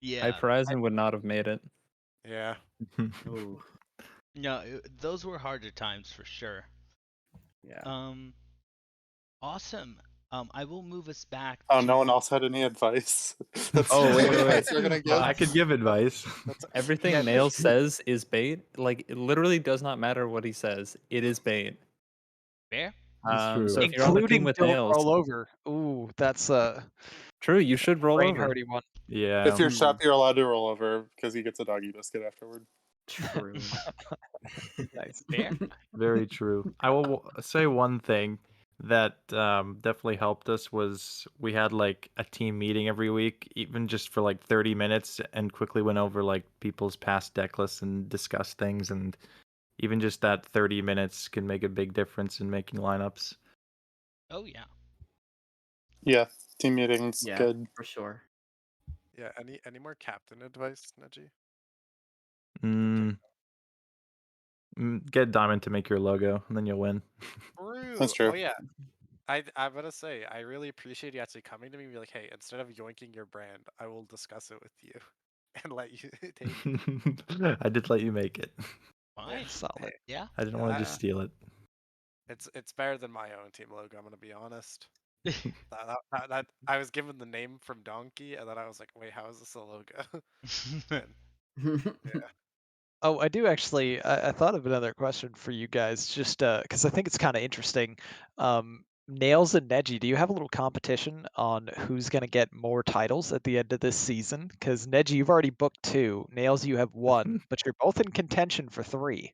Yeah. Hype Horizon would not have made it. Yeah. Ooh, No, those were harder times for sure. yeah. Awesome. I will move us back Oh, to. no one else had any advice. That's Oh, wait, the wait, advice wait. you're gonna give. I could give advice. Everything Yeah, Nails says is bait. Like, it literally does not matter what he says. It is bait. Fair? That's true. So if you're on the team Including with don't Nails, roll over. Ooh, that's a true, you should roll brain over. hardy one. Yeah. If you're shop, you're allowed to roll over because he gets a doggy biscuit afterward. True. Nice. Fair? Very true. I will say one thing that definitely helped us was we had like a team meeting every week, even just for like 30 minutes, and quickly went over like people's past deck lists and discussed things. And even just that 30 minutes can make a big difference in making lineups. Oh, yeah. Yeah, team meetings, Yeah, good. for sure. Yeah. Any more captain advice, Neji? Get Diamond to make your logo, and then you'll win. That's Oh true. yeah. I'm gonna say I really appreciate you actually coming to me and be like, hey, instead of yoinking your brand, I will discuss it with you and let you take it. I did let you make it. Fine. Solid. Yeah. I didn't want to just Yeah. steal it. It's better than my own team logo. I'm gonna be honest. That I was given the name from Donkey, and then I was like, wait, how is this a logo? Yeah. Oh, I do actually. I thought of another question for you guys, just because I think it's kind of interesting. Nails and Neji, do you have a little competition on who's going to get more titles at the end of this season? Because Neji, you've already booked 2. Nails, you have 1, but you're both in contention for 3.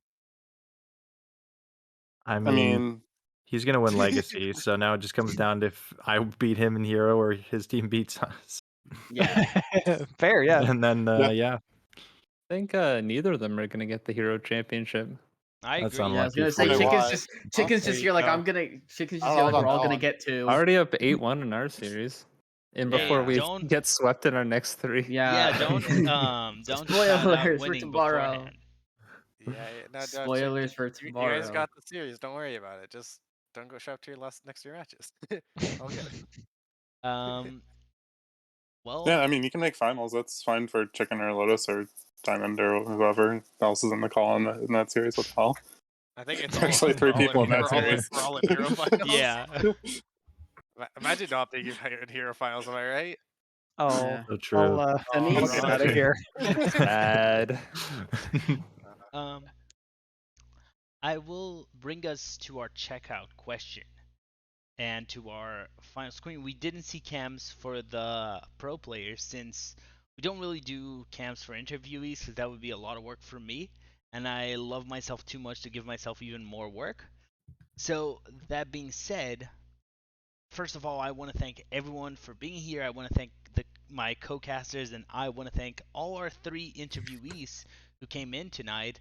I I mean, mean, he's gonna win Legacy, so now it just comes down to if I beat him in Hero or his team beats us. Yeah. Fair, yeah. And then Yeah. I think neither of them are gonna get the Hero Championship. I That's agree. Yeah, I was unlucky gonna for say Wait, you. why? chickens Huh? just Wait, you're like no. I'm gonna chickens I just don't you're know like we're about all that gonna one. get to. Already up 8-1 in our series. And before Hey, we don't. get swept in our next 3. Yeah, Yeah. don't don't shout out Spoilers for winning tomorrow. beforehand. Yeah, no, Spoilers for you guys tomorrow. got the series. Don't worry about it. Just don't go show up to your next 2 matches. I'll get it. Um. Yeah, Well, I mean, you can make finals. That's fine for Chicken or Lotus or Diamond or whoever else is in the call in that series. What the hell? I think it's There's all. actually 3 people in that We're all in, series. we're all in Hero Finals. yeah. Imagine not being in Hero Finals. Am I right? Oh, Yeah. So true. I'll Denise. get God. out of here. Bad. Um. I will bring us to our checkout question. and to our final screen. We didn't see cams for the pro players since we don't really do cams for interviewees because that would be a lot of work for me, and I love myself too much to give myself even more work. So that being said, first of all, I want to thank everyone for being here. I want to thank my co-casters, and I want to thank all our 3 interviewees who came in tonight.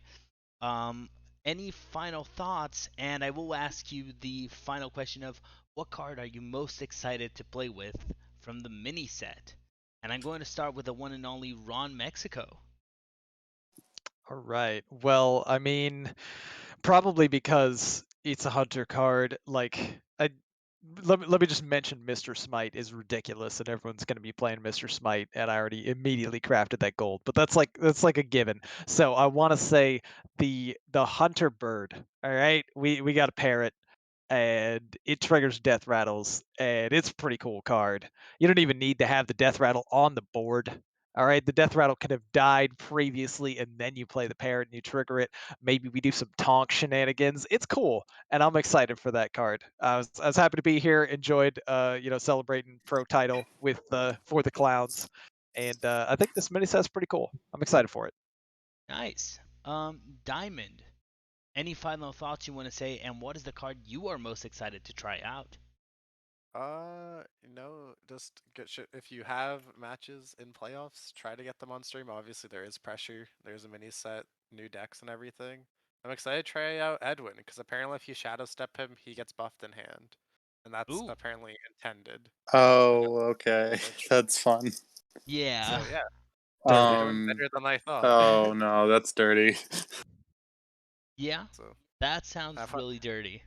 Um, any final thoughts? And I will ask you the final question of what card are you most excited to play with from the mini set? And I'm going to start with the one and only Ron Mexico. All right. Well, I mean, probably because it's a hunter card. Let me just mention Mr. Smite is ridiculous, and everyone's going to be playing Mr. Smite, and I already immediately crafted that gold. But that's like a given. So I want to say the hunter bird. All right, we got a parrot, and it triggers death rattles, and it's a pretty cool card. You don't even need to have the death rattle on the board. All right, the death rattle could have died previously, and then you play the parrot and you trigger it. Maybe we do some tonk shenanigans. It's cool, and I'm excited for that card. I was happy to be here. Enjoyed, celebrating pro title with for the clowns, and I think this mini set's pretty cool. I'm excited for it. Nice. Diamond. Any final thoughts you want to say, and what is the card you are most excited to try out? Just get shit. If you have matches in playoffs, try to get them on stream. Obviously, there is pressure. There's a mini set, new decks, and everything. I'm excited to try out Edwin because apparently, if you shadow step him, he gets buffed in hand, and that's Ooh, apparently intended. Oh, okay. Which, That's fun. yeah. so yeah, Dirty. Edwin better than I thought. Oh no, that's dirty. Yeah, So that sounds have fun. really dirty.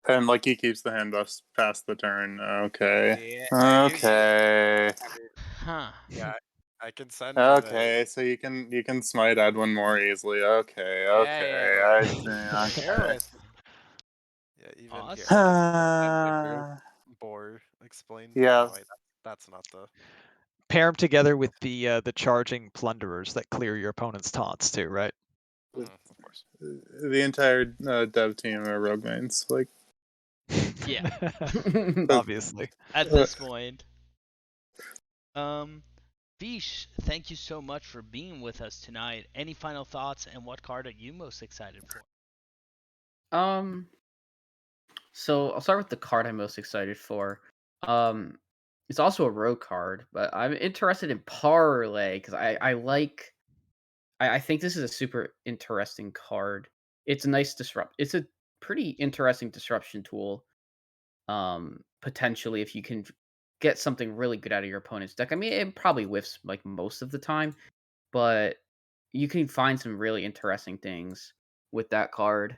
And like he keeps the hand buffs past the turn. Okay. Yeah, Okay. I mean, Huh. yeah, I can send the. Okay, so you can smite Edwin more easily. Okay, okay, Yeah. I see. Bear Okay. with. Yeah, even here, Awesome. I can send the group bore explained. Yeah. No, wait, that's not the. Pair them together with the charging plunderers that clear your opponent's taunts too, right? Of course. The entire dev team are rogue mains. Like, Yeah. Obviously. At this point. Vish, thank you so much for being with us tonight. Any final thoughts, and what card are you most excited for? Um, so I'll start with the card I'm most excited for. Um, it's also a rogue card, but I'm interested in Parlay because I like. I think this is a super interesting card. It's a nice disrupt. It's a pretty interesting disruption tool. Potentially, if you can get something really good out of your opponent's deck. I mean, it probably whiffs like most of the time, but you can find some really interesting things with that card.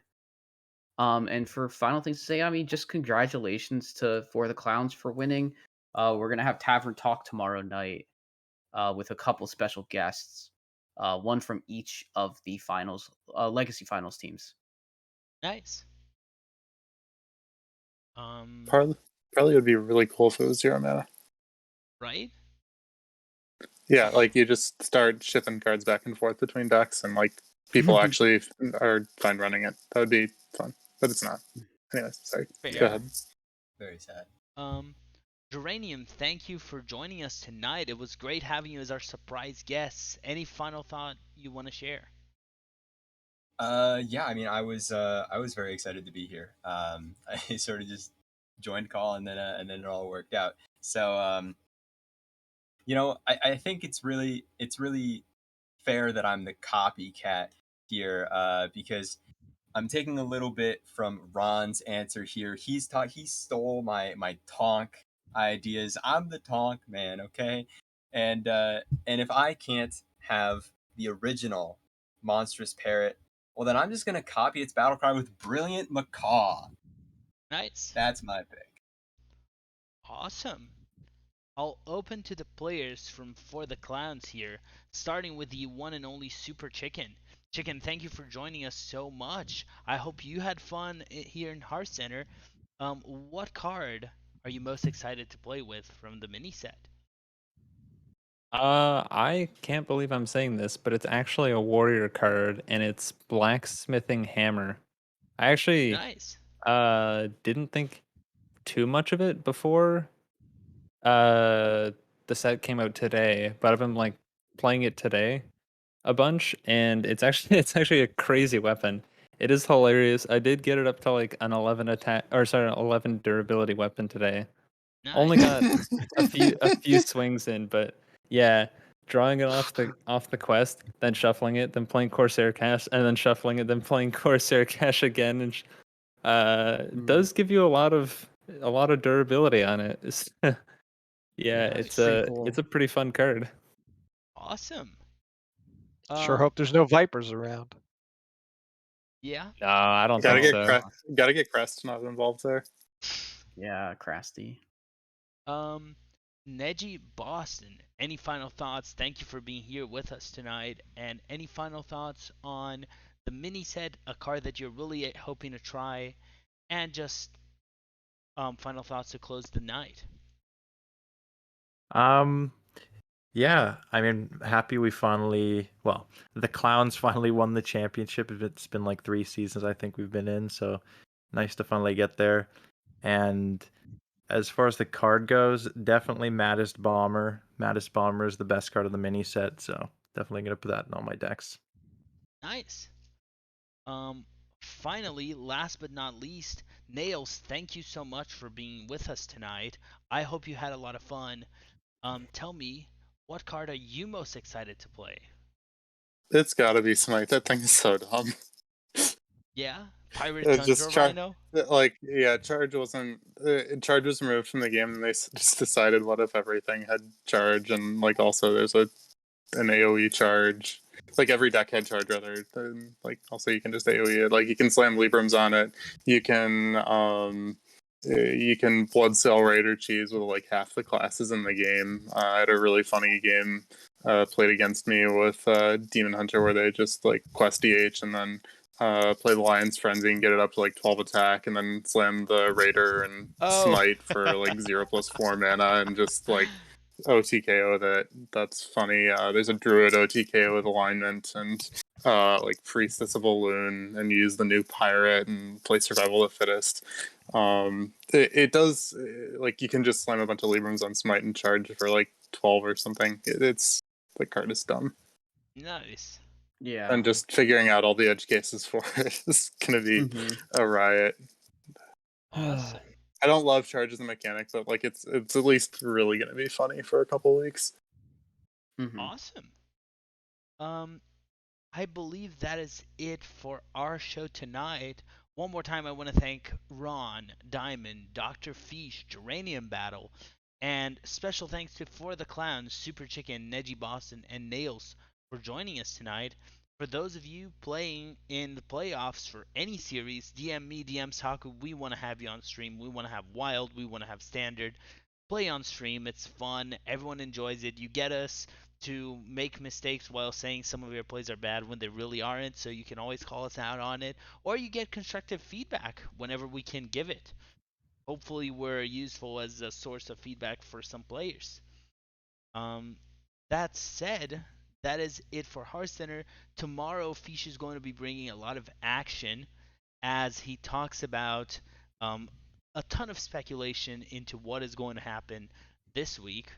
And for final things to say, I mean, just congratulations to For the Clowns for winning. We're gonna have Tavern Talk tomorrow night with a couple special guests, one from each of the finals, legacy finals teams. Nice. Um, probably would be really cool if it was 0 mana. right? Yeah, like you just start shipping cards back and forth between decks, and like people actually are fine running it. That would be fun, but it's not. Anyways, sorry. Go Fair. ahead. Very sad. Um, Geranium, thank you for joining us tonight. It was great having you as our surprise guest. Any final thought you want to share? Yeah, I mean, I was very excited to be here. I sort of just joined call and then it all worked out. So I think it's really fair that I'm the copycat here, because I'm taking a little bit from Ron's answer here. He stole my tonk ideas. I'm the tonk man, okay? And if I can't have the original monstrous parrot, well then I'm just gonna copy its battle cry with brilliant macaw. Nice. That's my pick. Awesome. I'll open to the players from For the Clowns here, starting with the one and only Super Chicken. Chicken, thank you for joining us so much. I hope you had fun here in Hearthcenter. What card are you most excited to play with from the mini set? I can't believe I'm saying this, but it's actually a warrior card, and it's Blacksmithing Hammer. I actually Nice. didn't think too much of it before the set came out today, but I've been like playing it today a bunch, and it's actually it's actually a crazy weapon. It is hilarious. I did get it up to like an 11 attack, or sorry, an 11 durability weapon today. Only Nice. got a few swings in, but yeah, drawing it off the quest, then shuffling it, then playing Corsair Cash, and then shuffling it, then playing Corsair Cash again, and does give you a lot of durability on it. Yeah, That's it's pretty a cool. it's a pretty fun card. Awesome. Sure hope there's no Vipers around. Yeah. No, I don't Gotta think get so. gotta get Crest not involved there. Yeah, Crafty. Neji Boston, any final thoughts? Thank you for being here with us tonight. And any final thoughts on the mini set, a card that you're really hoping to try, and just final thoughts to close the night. Yeah, I mean, happy we finally, well, the Clowns finally won the championship. It's been like 3 seasons I think we've been in, so nice to finally get there. And as far as the card goes, definitely Maddest Bomber. Maddest Bomber is the best card of the mini set, so definitely gonna put that in all my decks. Nice. Finally, last but not least, Nails, thank you so much for being with us tonight. I hope you had a lot of fun. Tell me, what card are you most excited to play? It's gotta be Smite. That thing is so dumb. Yeah? Pirate It's Tundra just Rhino? charge wasn't charge was removed from the game, and they just decided what if everything had charge, and like also there's an AOE charge. Like every deck had charge rather than like also you can just AOE it. Like you can slam Librams on it. You can blood cell Raider cheese with like half the classes in the game. I had a really funny game played against me with Demon Hunter where they just like quest DH and then play the Lion's Frenzy and get it up to like 12 attack and then slam the Raider and Smite for like 0+4 mana and just like OTKO that's funny. There's a Druid OTKO with alignment and like Priestess of Elune and use the new Pirate and play Survival of the Fittest. It does like you can just slam a bunch of Librams on Smite and charge for like 12 or something. It's the card is dumb. Nice. Yeah. And just figuring out all the edge cases for it is gonna be a riot. Awesome. I don't love charge as a mechanic, but like it's at least really gonna be funny for a couple weeks. Awesome. I believe that is it for our show tonight. One more time, I want to thank Ron, Diamond, Dr. Fish, Geranium Battle, and special thanks to For the Clowns, Super Chicken, Neji Boston, and Nails for joining us tonight. For those of you playing in the playoffs for any series, DM me, DM Saku. We want to have you on stream. We want to have Wild. We want to have Standard. Play on stream. It's fun. Everyone enjoys it. You get us to make mistakes while saying some of your plays are bad when they really aren't, so you can always call us out on it, or you get constructive feedback whenever we can give it. Hopefully, we're useful as a source of feedback for some players. That said, that is it for Hearthcenter. Tomorrow, Fish is going to be bringing a lot of action as he talks about a ton of speculation into what is going to happen this week,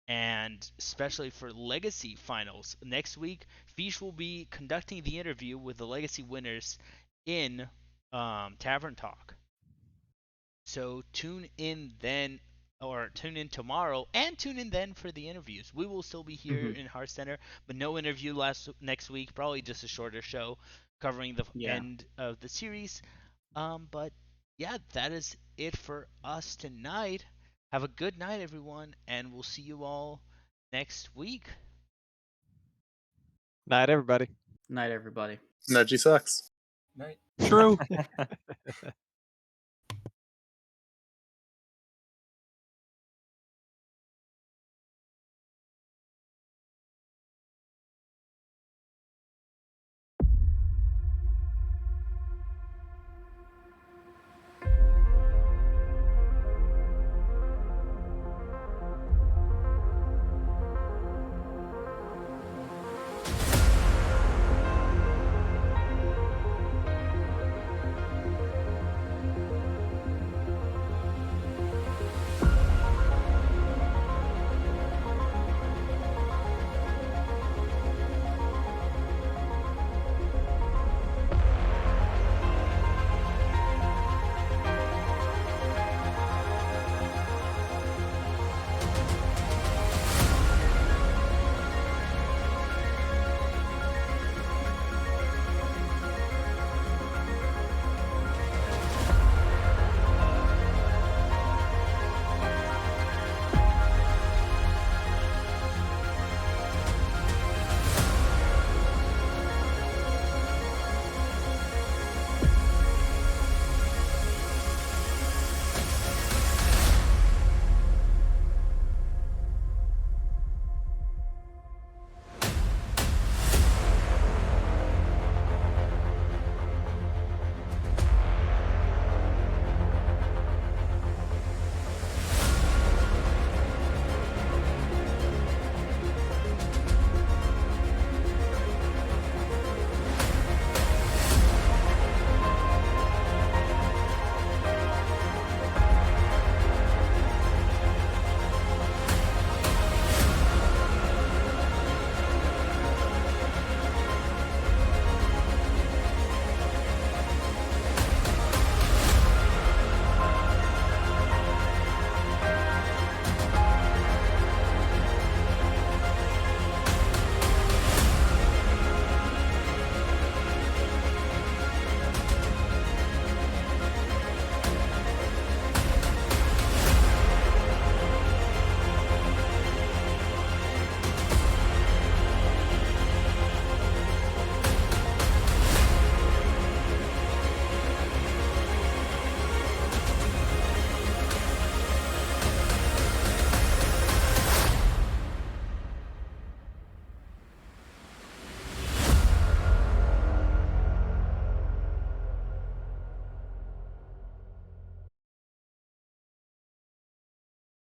and especially for Legacy Finals. Next week, Fish will be conducting the interview with the Legacy winners in Tavern Talk. So tune in then, or tune in tomorrow, and tune in then for the interviews. We will still be here in Hearthcenter, but no interview next week. Probably just a shorter show covering the end of the series. But yeah, that is it for us tonight. Have a good night, everyone, and we'll see you all next week. Night, everybody. Night, everybody. Neji sucks. Night. True.